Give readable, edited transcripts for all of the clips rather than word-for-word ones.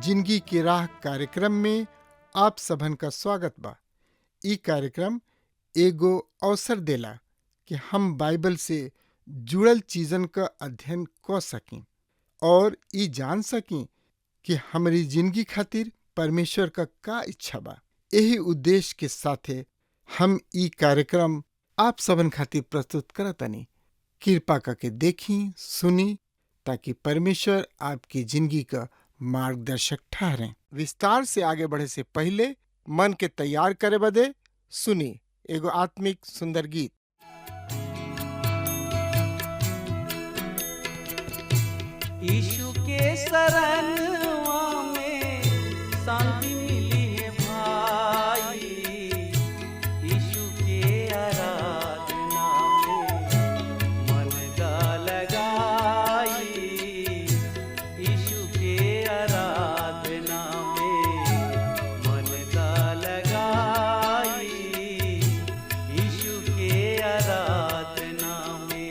जिंदगी की राह कार्यक्रम में आप सबन का स्वागत बा। ई कार्यक्रम एगो अवसर देला कि हम बाइबल से जुड़ल चीजन का अध्ययन कर सकें और ई जान सकें कि हमारी जिंदगी खातिर परमेश्वर का इच्छा बा। यही उद्देश्य के साथे हम ई कार्यक्रम आप सबन खातिर प्रस्तुत करतनी। कृपा करके देखी सुनी ताकि परमेश्वर आपकी जिंदगी का मार्गदर्शक ठहरें। विस्तार से आगे बढ़े से पहले मन के तैयार करे बदे सुनी एगो आत्मिक सुंदर गीत। यीशु के शरणवा में शांति मिली है भाई, यीशु के आराधना में मन दा लगाई, यीशु के आराधना में मन दा लगाई, यीशु के आराधना में।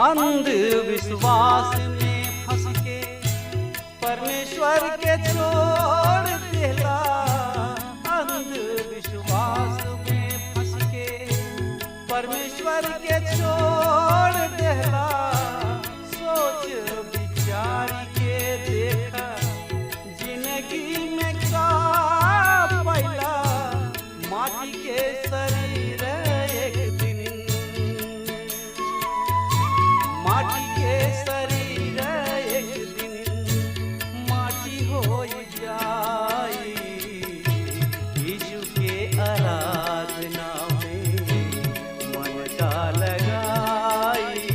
अंधविश्वास में फंस के परमेश्वर के छोड़ देला, अंधविश्वास में फंस के परमेश्वर के छोड़ देला। सोच विचार के देखा जिंदगी में का पैला, माटी के शरीर एक दिन माटी के शरीर एक दिन माटी हो जाई, यीशु के आराधना में मन का लगाई,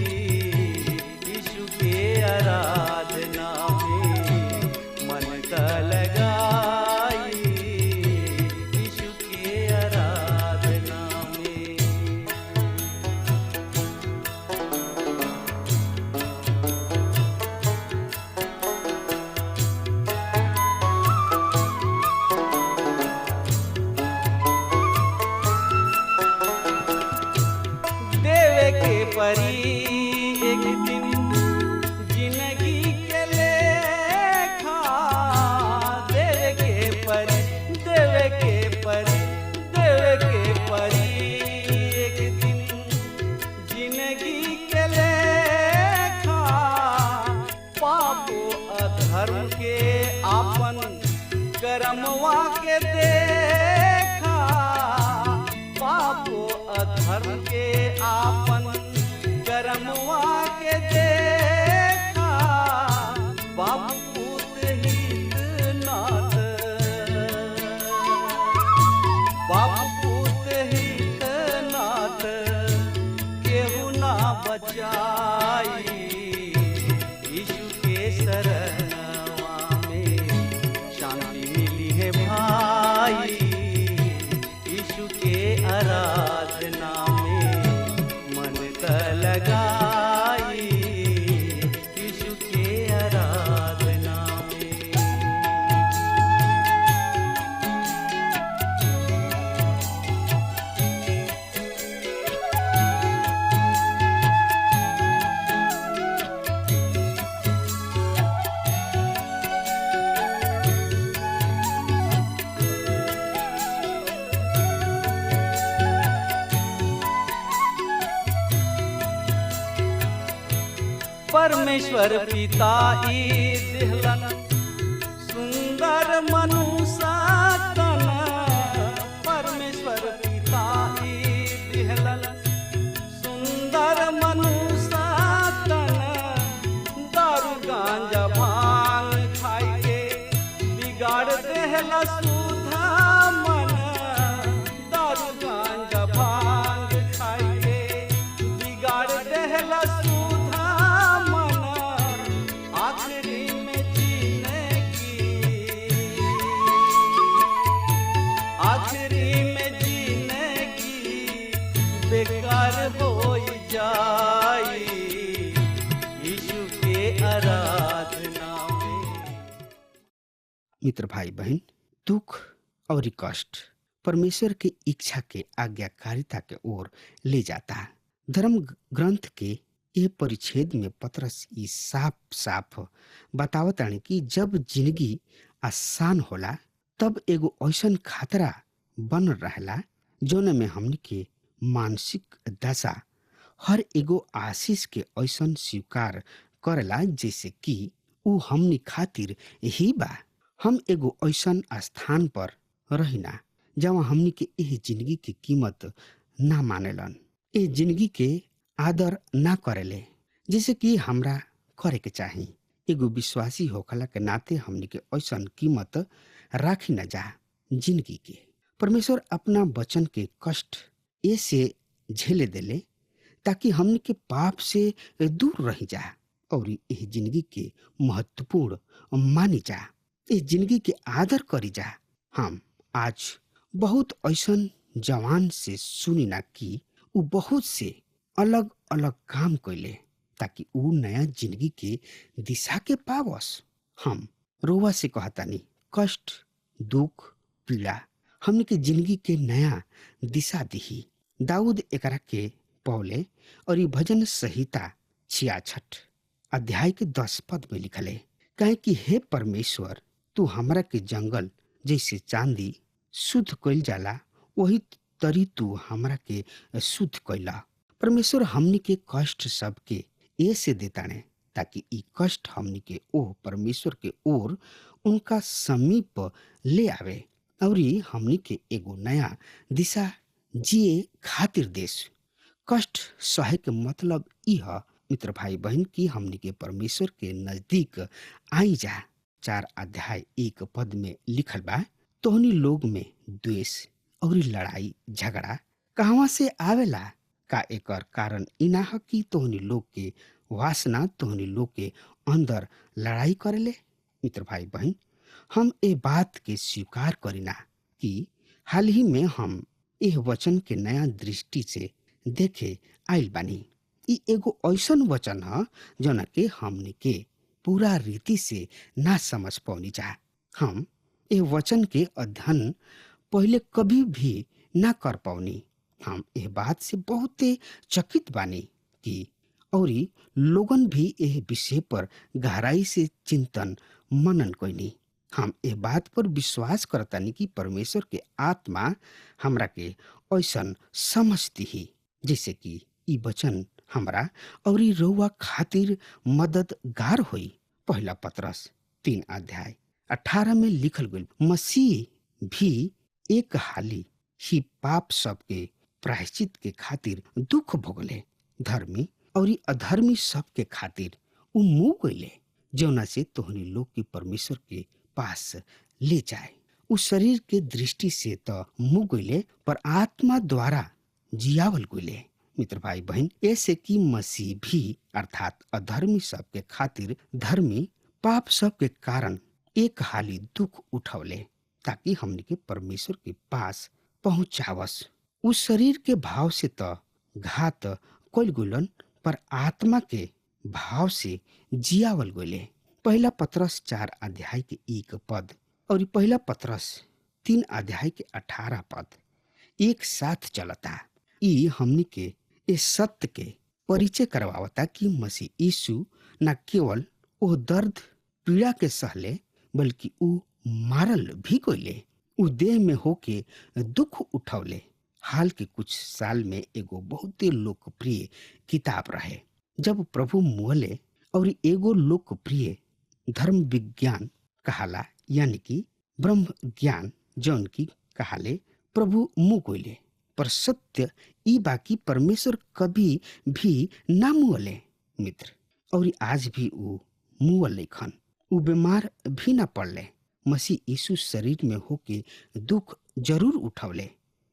अधर्म के आपन कर्मवा के देखा, पापो अधर्म के आपन कर्मवा के देखा, बाप पूत हित नाथ, बाप पूत हित नाथ, केहू ना बचाई, यीशु के शरणवा में शांति मिली है भाई, यीशु के आराधना में मन त लगाई, यीशु के आराधना में। परमेश्वर पिता ई दिहलन सुंदर मनुष्य तन, परमेश्वर पिता ई दिहलन सुंदर मनुष्य तन, दारू गांजा भांग खाई के बिगाड़ देहला सुधा मन, दारू गांजा भांग खाई के बिगाड़ देहला सुधा मन, आखिरी में जीने की, आखिरी में जीने की बेकार हो जाई, यीशु के आराधना में। मित्र भाई बहन, दुख और कष्ट परमेश्वर की इच्छा के आज्ञाकारिता के ओर ले जाता है। धर्म ग्रंथ के ये परिच्छेद में पतरस ई साफ साफ बतावतानी कि जब जिंदगी आसान होला तब एगो ऐसन खतरा बन रहला जोन में हमनी के मानसिक दशा हर एगो आशीष के ऐसन स्वीकार करला जैसे कि ऊ हमनी खातिर ही बा। हम एगो ऐसन स्थान पर रहिना जहाँ हमनी के एह जिंदगी की कीमत ना मानेलन, ए जिंदगी के आदर ना करेले जैसे कि हमरा करे के चाही। एगो विश्वासी होखला के नाते हमनी के ऐसन कीमत राखी न जा जिंदगी के। परमेश्वर अपना वचन के कष्ट ऐसे झेले देले ताकि हमनी के पाप से दूर रही जा और यह जिंदगी के महत्वपूर्ण मानी जा, इस जिंदगी के आदर करी जा। हम आज बहुत ऐसन जवान से सुनी ना कि उ बहुत से अलग अलग काम कैले ताकि उ नया जिंदगी के दिशा के पावस। हम रोवा से कहतानी कष्ट दुख पीड़ा हमने के जिंदगी के नया दिशा दिही। दाऊद एकरा के पौले और ये भजन संहिता 66 अध्याय के 10 पद में लिखले, कहे कि हे परमेश्वर तू हमरा के जंगल जैसे चांदी शुद्ध कइल जाला वही तरी तू हमरा के शुद्ध कइला। परमेश्वर हमनी के कष्ट सब के ऐसे देताने ताकि ई कष्ट हमनी के ओह परमेश्वर के ओर उनका समीप ले आवे और हमनी के एगो नया दिशा जिए खातिर देश। कष्ट सहे के मतलब ई ह मित्र भाई बहन की हमनी के परमेश्वर के नजदीक आई जा। 4 अध्याय 1 पद में लिखल बा, तोहनी लोग में द्वेष और लड़ाई झगड़ा कहवा से आवेला? का एकर कारण इना ह कि तोहनी लोग के वासना तोहनी लोग के अंदर लड़ाई करेले। मित्र भाई बहन, हम ए बात के स्वीकार करीना कि हाल ही में हम यह वचन के नया दृष्टि से देखे आइल बानी। ई एगो ऐसन वचन ह जौन के हमनी के पूरा रीति से ना समझ पौनी जा। हम यह वचन के अध्ययन पहले कभी भी ना कर पौनी। हम यह बात से बहुते चकित बानी कि औरी लोगन भी यह विषय पर गहराई से चिंतन मनन कोइनी। हम यह बात पर विश्वास करतानी कि परमेश्वर के आत्मा हमरा के ऐसन समझती ही जैसे कि ई वचन हमरा और रउआ खातिर मददगार होई। पहला पतरस 3 अध्याय 18 में लिखल गई, मसीह भी एक हाली ही पाप सबके प्रायश्चित के खातिर दुख भोगले, धर्मी और अधर्मी सबके खातिर उ मुंह गईले, जौना से तोहनी लोग के परमेश्वर के पास ले जाए। उस शरीर के दृष्टि से तो मुंह गईले, पर आत्मा द्वारा जियावल गईले। मित्र भाई बहन, ऐसे कि मसीह भी अर्थात अधर्मी सबके खातिर धर्मी पाप सब के कारण एक हाली दुख उठौले, ताकि हमने के परमेश्वर के पास पहुंचावस। उस शरीर के भाव से तो घात कोल गुलन, पर आत्मा के भाव से जियावल गोले। पहला पत्रस 4 अध्याय के 1 पद और पहला पत्रस 3 अध्याय के 18 पद एक साथ चलता। ई हमनी के इस सत्य के परिचय करवावता कि मसीह यीशु न केवल वो दर्द पीड़ा के सहले, बल्कि ऊ मारल भी गईले, ऊ देह में होके दुख उठौले। हाल के कुछ साल में एगो बहुत लोकप्रिय किताब रहे, जब प्रभु मुहले, और एगो लोकप्रिय धर्म विज्ञान कहाला, यानी कि ब्रह्म ज्ञान जौन की कहाले प्रभु मुँह कोइले। पर सत्य ई बाकी परमेश्वर कभी भी ना मुहले मित्र, और आज भी ऊ मुहल खन, ऊ बीमार भी ना पड़ले। मसीह यीशु शरीर में होके दुख जरूर उठौले,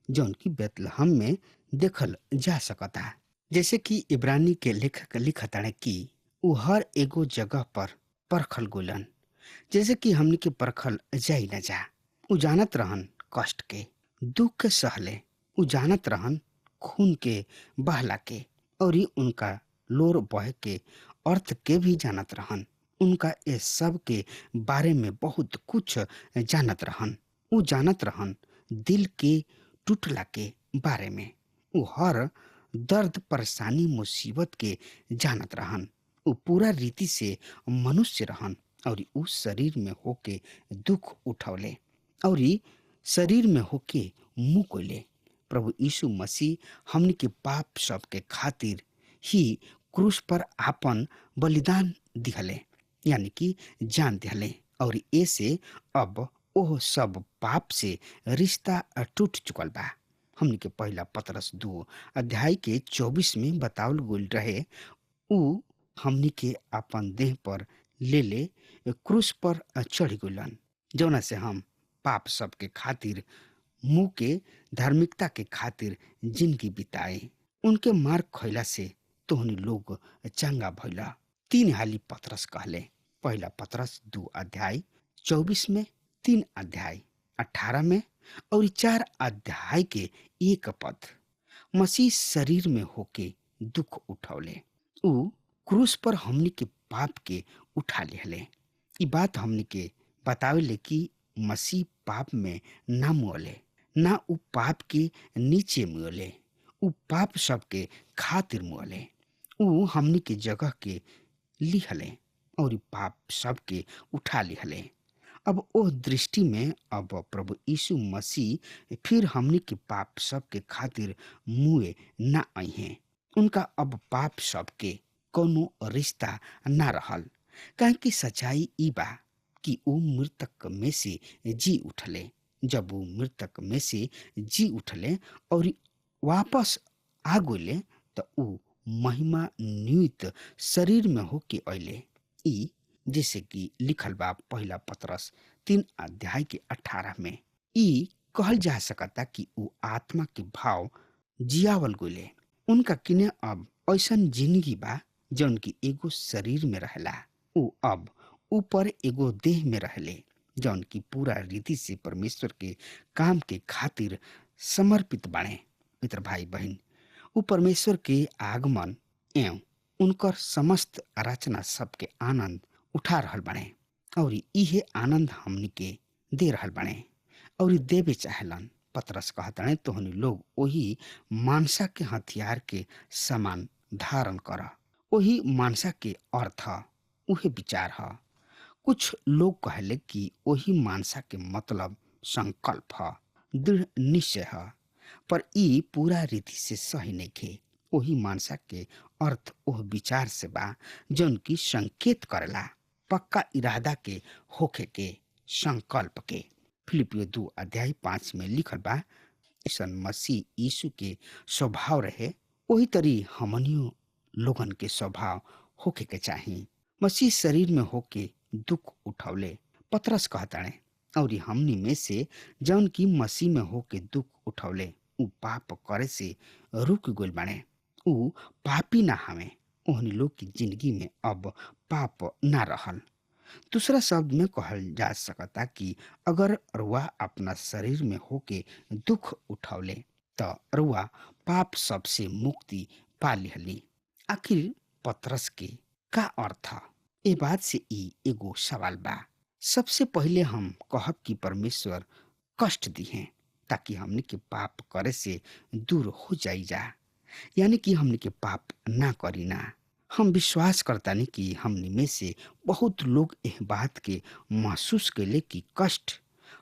जौन की बेतलहम में देखल जा सकता। जैसे कि इब्रानी के लेखक लिखताने कि ऊ हर एगो जगह पर परखल गोलन, जैसे कि हमने के परखल जाई न जा। ऊ जानत रहन कष्ट के, दुख के सहले, ऊ जानत रहन खून के बहला के, और ही उनका लोर बह के अर्थ के भी जानत रहन। उनका ये सब के बारे में बहुत कुछ जानत रहन। ऊ जानत रहन दिल के टूटला के बारे में। ऊ हर दर्द परेशानी मुसीबत के जानत रहन। ऊ पूरा रीति से मनुष्य रहन, और ऊ शरीर में होके दुख उठौले, और शरीर में होके मुँह कोले। प्रभु यीशु मसीह हमने के पाप सब के खातिर ही क्रूस पर आपन बलिदान दिहले, यानी कि जान दिहले, और ऐसे अब ओह सब पाप से रिश्ता टूट चुकल बा। हमने के पहला पत्रस 2 अध्याय के 24 में बतावल गइल रहे, ऊ हमने के अपन देह पर ले क्रूस पर चढ़ गइलन, जौना से हम पाप सब के खातिर मुंह के धार्मिकता के खातिर जिंदगी बिताए। उनके मार खैला से तोहनी लोग चंगा भइला। 3 हाली पत्रस कहले, पहला पत्रस 2 अध्याय 24 में, 3 अध्याय 18 में, और 4 अध्याय के 1 पद। मसीह शरीर में होके दुख उठौले, ऊ क्रूस पर हमनी के पाप के उठा लेहले। ई बात हमनी के बतावेले कि मसीह पाप में ना मुअले, ना ऊ पाप के नीचे मुअले, ऊ पाप सब के खातिर मुअले। ऊ हमनी के जगह के लिहले और पाप सब के उठा लिहले। अब ओह दृष्टि में अब प्रभु यीशु मसीह फिर हमनी के पाप सब के खातिर मुए ना आई हैं। उनका अब पाप सब के कोनो रिश्ता ना रहल, काहे कि सच्चाई ई बा कि ऊ मृतक में से जी उठले। जब वो मृतक में से जी उठले और वापस आ गइले, तो ऊ महिमा नियुक्त शरीर में होके अइले। ई जैसे कि लिखल बा पहला पत्रस 3 अध्याय के 18 में। ई कहल जा सकता कि ऊ आत्मा के भाव जियावल गइले। उनका किने अब ऐसन जिंदगी बा जौन की एगो शरीर में रहेला। ऊ अब ऊपर एगो देह में रहले, जौन की पूरा रीति से परमेश्वर के काम के खातिर समर्पित बाणे। मित्र भाई बहन, ऊ परमेश्वर के आगमन एवं उनकर समस्त रचना सबके आनंद उठा रहल बाणे, और इहे आनंद हमनी के दे रहल बाणे और देवे चाहेलन। पतरस कहताने तोहनी लोग वही मानसा के हथियार के समान धारण कर। वही मानसा के अर्थ उहे विचार है। कुछ लोग कहले कि वही मानसा के मतलब संकल्प है, दृढ़ निश्चय है, पर ई पूरा रीति से सही नहीं खे। वही मानसा के अर्थ वह विचार से बा जौन की संकेत करेला पक्का इरादा के होखे के संकल्प के। फिलिपियो 2 अध्याय 5 में लिखल बा, ऐसन मसीह यीशु के स्वभाव रहे वही तरी हमनियो लोगन के स्वभाव होखे के चाही। मसीह शरीर में होके दुख उठौले, पतरस कहताणे, और हमनी में से जौन की मसीह में होके दुख उठौले उ पाप करे से रुक गइल बाणे। उ पापी ना हवे। ओहनी लोग की जिंदगी में अब पाप ना रहल। दूसरा शब्द में कहल जा सकता कि अगर रुआ अपना शरीर में होके दुख उठौले तो रुआ पाप सबसे मुक्ति पा लिहली। आखिर पतरस के का अर्थ? ए बात से ई एगो सवाल बा। सबसे पहले हम कहब कि परमेश्वर कष्ट दी हैं ताकि हमने के पाप करे से दूर हो जाई जा, यानी कि हमने के पाप ना करी ना। हम विश्वास करता नहीं कि हमने में से बहुत लोग यह बात के महसूस कैले कि कष्ट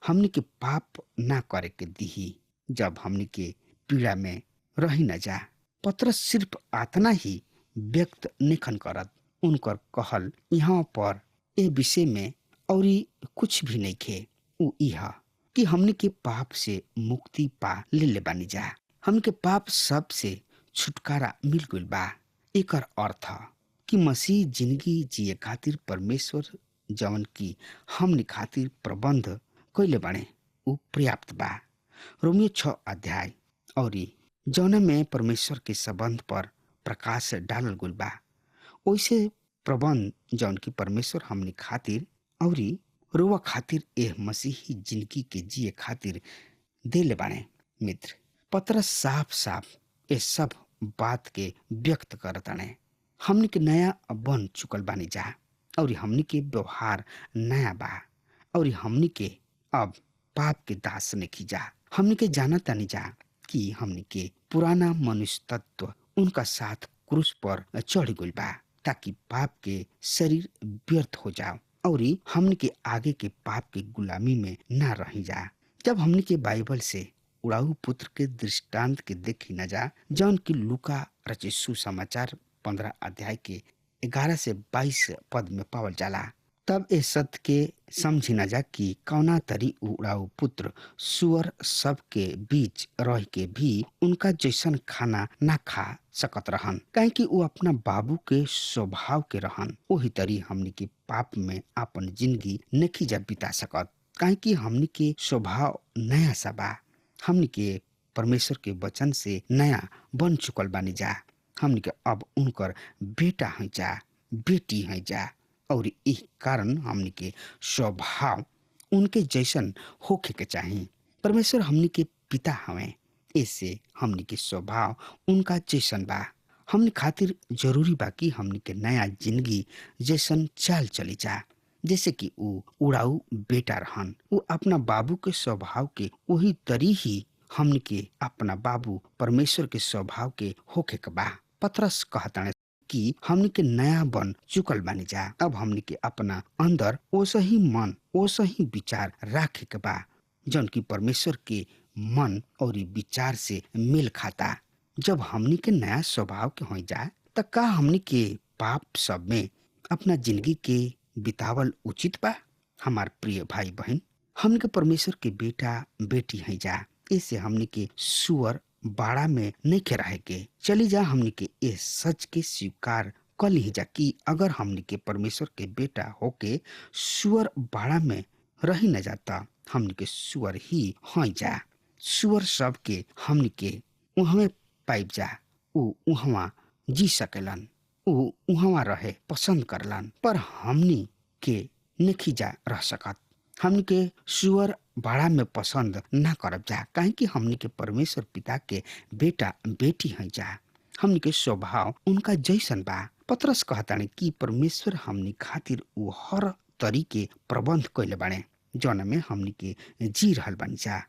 हमने के पाप ना करे के दी जब हमने के पीड़ा में रही न जा। पतरस सिर्फ आतना ही व्यक्त निखन करत, उनकर कहल यहाँ पर ए विषय में और कुछ भी नहीं खे। उ इहा कि हमने के पाप से मुक्ति पा ले बानी जा, हमने के पाप सब से छुटकारा मिल गइल बा। एकर अर्थ कि मसीह जिंदगी जिए खातिर परमेश्वर जवन की हमने खातिर प्रबंध कैले बाणे उ पर्याप्त बा। रोमियो 6 अध्याय और जौना में परमेश्वर के संबंध पर प्रकाश डालल गइल बा, ओइसे प्रबंध जौन की परमेश्वर हमने खातिर और रोवा खातिर एह मसीही जिंदगी के जिए खातिर देले बाणे। मित्र, पतरस साफ साफ ये सब बात के व्यक्त करताने। हमने के नया बन चुकल बानी जा और हमने के व्यवहार नया बा और हमने के अब पाप के दास नहीं जा। हमने के जाना तानी जा कि हमने के पुराना मनुष्य तत्व उनका साथ क्रूस पर चढ़ गइल बा ताकि पाप के शरीर व्यर्थ हो जाओ और हमने के आगे के पाप के गुलामी में ना रही जा। जब हमने के बाइबल से उड़ाऊ पुत्र के दृष्टांत के देखी न जा, जौन की लूका रचे सुसमाचार 15 अध्याय के 11 से 22 पद में पावल जाला, तब ए सत्य के समझी न जा कि कौना तरी उड़ाऊ पुत्र सुअर सब के बीच रह के भी उनका जैसन खाना ना खा सकत रहन, काहे कि वो अपना बाबू के स्वभाव के रहन। वही तरी हमनी के पाप में अपन जिंदगी नहीं जा बिता सकत, काहे कि हमनी के स्वभाव नया सा बा। हमनी के परमेश्वर के वचन से नया बन चुकल बानी जा। हमनी के अब उनकर बेटा है जा, बेटी है जा और इस कारण हमनी के स्वभाव उनके जैसन होखे के चाहिए। परमेश्वर हमनी के पिता हवे, ऐसे हमनी के स्वभाव उनका जैसन बा। हमनी खातिर जरूरी बा कि हमनी के नया जिंदगी जैसन चाल चली जा, जैसे कि वो उड़ाऊ बेटा रहन। वो अपना बाबू के स्वभाव के वही तरी ही हमनी के अपना बाबू परमेश्वर के स्वभाव के होखे के बा। पतरस कहताने कि हमनी के नया बन चुकल बानी जा। अब हमनी के अपना अंदर ओसा ही मन ओसा ही विचार राखे के बा जौन की परमेश्वर के मन और विचार से मेल खाता। जब हमनी के नया स्वभाव के हो जाए त का हमनी के पाप सब में अपना जिंदगी के बितावल उचित बा? हमार प्रिय भाई बहन, हमनी के परमेश्वर के बेटा बेटी है जा, इसे हमनी के सुअर बाड़ा में नहीं के रहे के चली जा। हमनी के इस सच के स्वीकार कर ली जा कि अगर हमनी के परमेश्वर के बेटा होके सुअर बाड़ा में रही न जाता, हमनी के सुअर ही हो जा। सुअर सब के हमनी के उहमे पाइप जा, उ उहवा जी सकेलन, उ उहवा रहे पसंद करलन, पर हमनी के नहीं जा रह सकत। हमनी के सुअर बाड़ा में पसंद ना करब जा, काहे कि हमनी के परमेश्वर पिता के बेटा बेटी है जा। हमनी के स्वभाव उनका जैसन बा। पतरस कहताने कि परमेश्वर हमनी खातिर वो हर तरीके प्रबंध कैले बाणे जौन में हमनी के जी रहल बानी जा।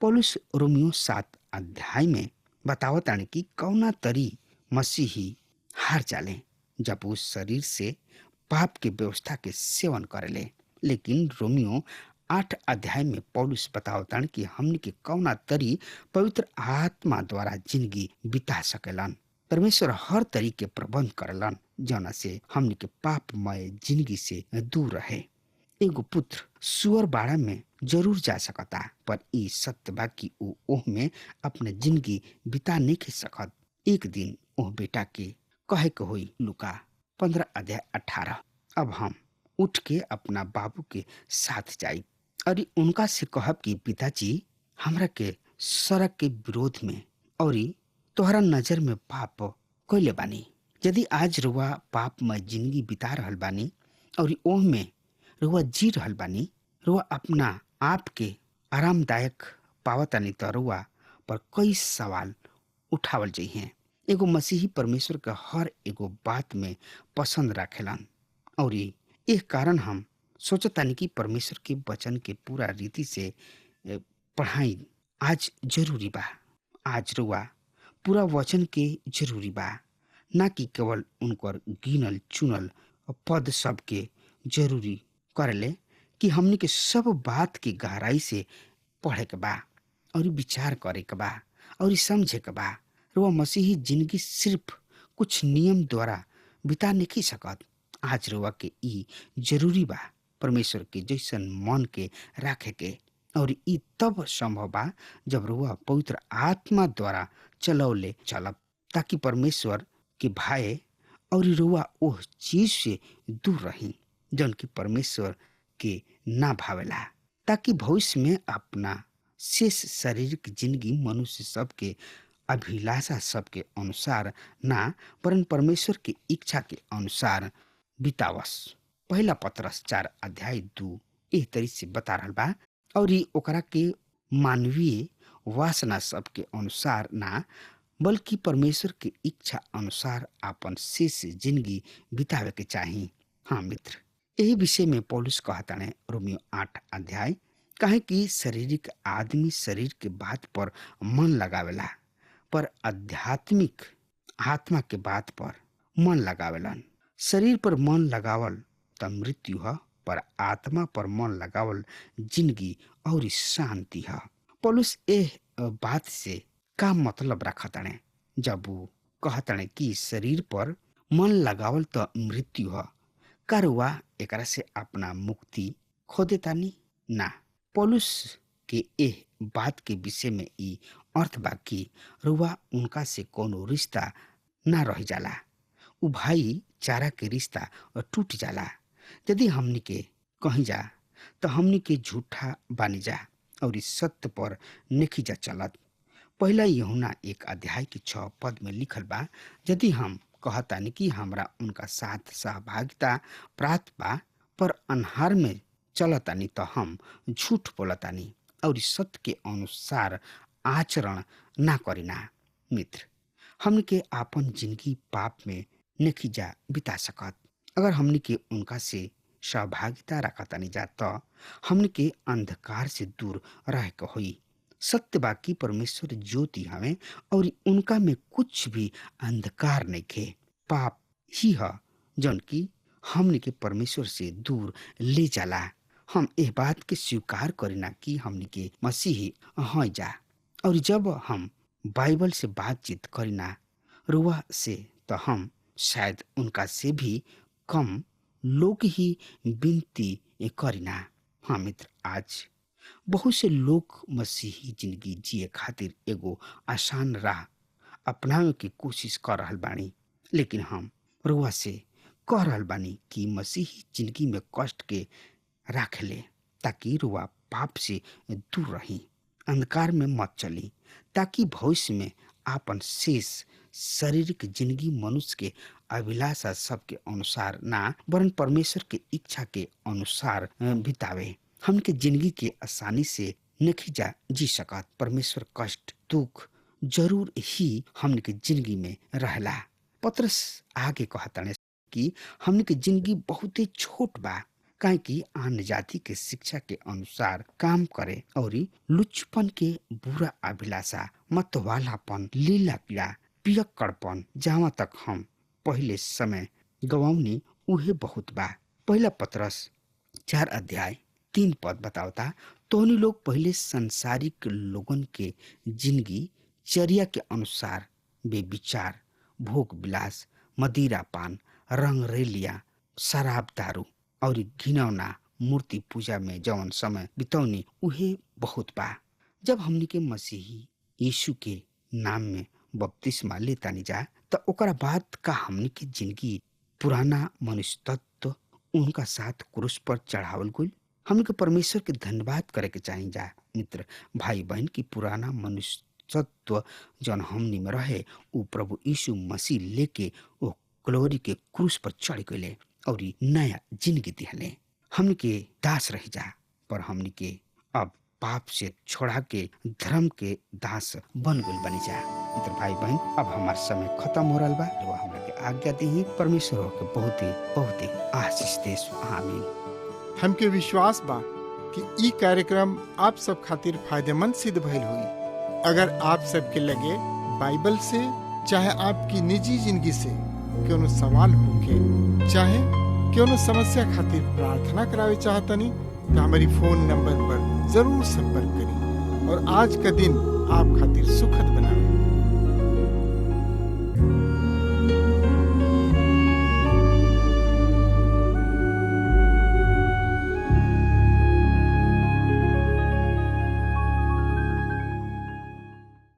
पौलुस रोमियो 7 अध्याय में बतावताने कि कौना तरी मसीही हार जाले जब उस शरीर से पाप के व्यवस्था के सेवन करेले। लेकिन रोमियो 8 अध्याय में पौलुस बतावतान कि हमनी के कौना तरी पवित्र आत्मा द्वारा जिंदगी बिता सकेलन। परमेश्वर हर तरीके प्रबंध करलन जना से हमनी के पापमय जिंदगी से दूर रहे। एगो पुत्र सुअर बाड़ा में जरूर जा सकता, पर ई सत्य बा कि ऊ ओह में अपने जिंदगी बिता नहीं के सकत। एक दिन ओह बेटा के कहे के होई, लुका 15:18। अब हम उठ के अपना बाबू के साथ जाई और उनका से कहब कि पिताजी, हमरा के सड़क के विरोध में और तोहरा नजर में पाप कैले बानी। यदि आज रुआ पाप में जिंदगी बिता रहल बानी और ओह में रुआ जी रहल बानी, रुआ अपना आप के आरामदायक पावतानी तो रुआ पर कई सवाल उठावल चाहिए। एगो मसीही परमेश्वर के हर एगो बात में पसंद रखेलन और एक कारण हम सोचतानी कि परमेश्वर के वचन के पूरा रीति से पढ़ाई आज जरूरी बा। आज रुआ पूरा वचन के जरूरी बा, ना कि केवल उनकर गिनल चुनल पद सब के जरूरी करले कि हमनी के सब बात के गहराई से पढ़े के बा और विचार करे के बा और समझे के बा। रुआ मसीही जिंदगी सिर्फ कुछ नियम द्वारा बिता नहीं सकत। आज रुआ के ई जरूरी बा परमेश्वर के जैसन मन के राखे के, और ई तब संभव बा जब रुआ पवित्र आत्मा द्वारा चलौले चलब, ताकि परमेश्वर के भाई और रुआ ओह चीज से दूर रही जौन की परमेश्वर के ना भावेला, ताकि भविष्य में अपना शेष शारीरिक जिंदगी मनुष्य सबके अभिलाषा सबके अनुसार ना, वरन परमेश्वर की इच्छा के अनुसार बितावस। पहला पतरस 4:2 एह तरी से बता रहल बा, और ओकरा के मानवीय वासना सबके अनुसार ना, बल्कि परमेश्वर के इच्छा अनुसार अपन शेष जिंदगी बितावे के चाही। हाँ मित्र, यही विषय में पौलुस कहता है रोमियो 8 काहे कि शारीरिक आदमी शरीर के बात पर मन लगावेला, पर आध्यात्मिक आत्मा के बात पर मन लगावेलन। शरीर पर मन लगावल त मृत्यु है, पर आत्मा पर मन लगावल जिंदगी और शांति है। पौलुस एह बात से का मतलब रखताने जब वो कहताने कि शरीर पर मन लगावल तो मृत्यु है, करवा एकरा से अपना मुक्ति खो देतानी ना। पौलुस के एह बात के विषय में ई अर्थ बा कि रुआ उनका से कोनो रिश्ता ना रह जाला, उ भाई चारा के रिश्ता टूट जाला। यदि हमनी के कहीं जा तो हमनी के झूठा बानी जा और इस सत्य पर नहीं जा चलत। पहला यूहन्ना 1:6 में लिखल बा, यदि हम कहतानी कि हमरा उनका साथ सहभागिता प्राप्त बा पर अन्हार में चलतानी तो हम झूठ बोलतानी और सत्य के अनुसार आचरण ना करिना। मित्र, हमनी के आपन जिंदगी पाप में नहीं जा बिता सकत। अगर हमनी के उनका से सहभागिता रखतानी जा तो हमनी के अंधकार से दूर रह के होई। सत्य बा कि परमेश्वर ज्योति हमें और उनका में कुछ भी अंधकार नहीं खे। पाप ही है जौन की हमनी के परमेश्वर से दूर ले जाला। हम एह बात के स्वीकार करिना कि हमनी के मसीही हैं जा, और जब हम बाइबल से बातचीत करिना रुआ से तो हम शायद उनका से भी कम लोग ही विनती करिना। हाँ मित्र, आज बहुत से लोग मसीही जिंदगी जिए खातिर एगो आसान राह अपनावे की कोशिश कर रहल बानी, लेकिन हम रुआ से कह रहल बानी कि मसीही जिंदगी में कष्ट के राख ले, ताकि रुआ पाप से दूर रही, अंधकार में मत चली, ताकि भविष्य में आपन शेष शारीरिक जिंदगी मनुष्य के अभिलाषा सबके अनुसार ना, वरन परमेश्वर के इच्छा के अनुसार बितावे। हमके जिंदगी के आसानी से नहीं जा जी सकत। परमेश्वर कष्ट दुख जरूर ही हमने के जिंदगी में रहला। पतरस आगे कहताने कि हमने के जिंदगी बहुत ही छोट बा, काहे कि अन्य जाति के शिक्षा के अनुसार काम करे और लुच्चपन के बुरा अभिलाषा मतवालापन लीला पीड़ा पियक्कड़पन जहाँ तक हम पहले समय गवाउनी उहे बहुत बा। पहला पतरस 4:3 बतावता, तोहनी लोग पहले संसारिक लोगन के जिंदगी चर्या के अनुसार बेविचार भोग विलास, मदिरा पान, रंग रेलिया, शराब दारू और घिनौना मूर्ति पूजा में जौन समय बितौनी उहे बहुत बा। जब हमनी के मसीही यीशु के नाम में बपतिस्मा लेतानी जा त ओकरा बाद का हमनी के जिंदगी पुराना मनुष्य तत्व उनका साथ क्रूस पर चढ़ावल गइल। हमनी के परमेश्वर के धन्यवाद करे के चाही जा मित्र भाई बहन की पुराना मनुष्य तत्व जौन हमनी में रहे उ प्रभु यीशु मसीह लेके ओ ग्लोरी के क्रूस पर चढ़ गइले और नया जिंदगी दिहले। हमनी के दास रह जा पर हमनी के अब पाप से छोड़ा के धर्म के दास बन गइल बनी जा। मित्र भाई बहन अब हमार समय खत्म हो रहा बा। वो हमरा के आज्ञा दी। परमेश्वर के बहुत ही आशीष देश। आमीन। हमके विश्वास बा कि ई कार्यक्रम आप सब खातिर फायदेमंद सिद्ध भइल हुई। अगर आप सबके लगे बाइबल से चाहे आपकी निजी जिंदगी से कोनो सवाल होके चाहे कोनो समस्या खातिर प्रार्थना करावे चाहतनी तो हमारी फोन नंबर पर जरूर संपर्क करें और आज का दिन आप खातिर सुखद बनावे।